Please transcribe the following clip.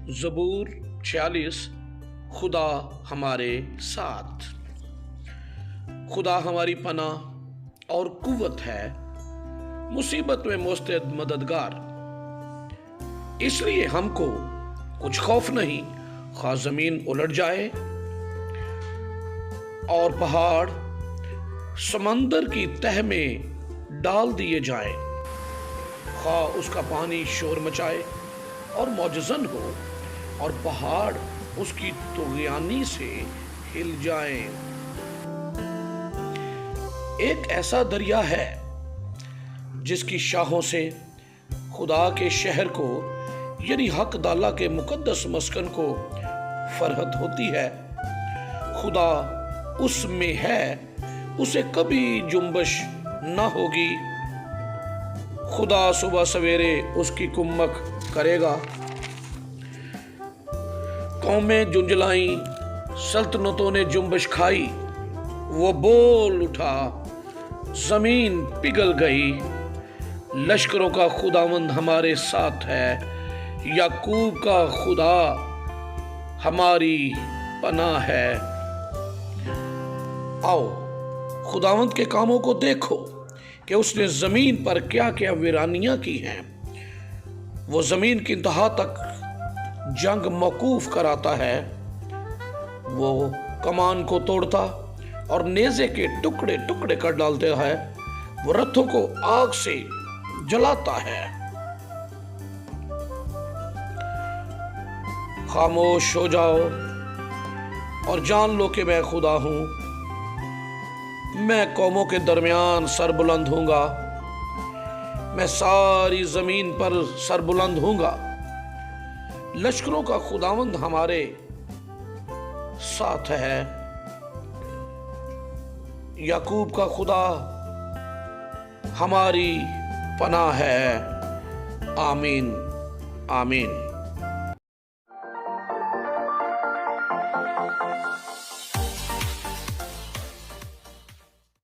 ज़बूर 46। खुदा हमारे साथ। खुदा हमारी पनाह और कुव्वत है, मुसीबत में मुस्तैद मददगार। इसलिए हमको कुछ खौफ नहीं, खा जमीन उलट जाए और पहाड़ समंदर की तह में डाल दिए जाएं, खा उसका पानी शोर मचाए और मौजज़न हो और पहाड़ उसकी तुग़यानी से हिल जाएं। एक ऐसा दरिया है जिसकी शाहों से खुदा के शहर को यानी हक दाला के मुकद्दस मस्कन को फरहत होती है। खुदा उसमें है, उसे कभी जुम्बश ना होगी। खुदा सुबह सवेरे उसकी कुम्मक करेगा। कौमें जुंजलाई, सल्तनतों ने जुम्बश खाई। वो बोल उठा, जमीन पिघल गई। लश्करों का खुदावंद हमारे साथ है, याकूब का खुदा हमारी पनाह है। आओ खुदावंद के कामों को देखो कि उसने जमीन पर क्या क्या वीरानियां की हैं। वो जमीन की इंतहा तक जंग मौकूफ कराता है। वो कमान को तोड़ता और नेज़े के टुकड़े टुकड़े कर डालता है। वो रथों को आग से जलाता है। खामोश हो जाओ और जान लो कि मैं खुदा हूं। मैं कौमों के दरमियान सर बुलंद हूंगा, मैं सारी जमीन पर सर बुलंद हूंगा। लश्करों का खुदावंद हमारे साथ है, याकूब का खुदा हमारी पनाह है। आमीन आमीन।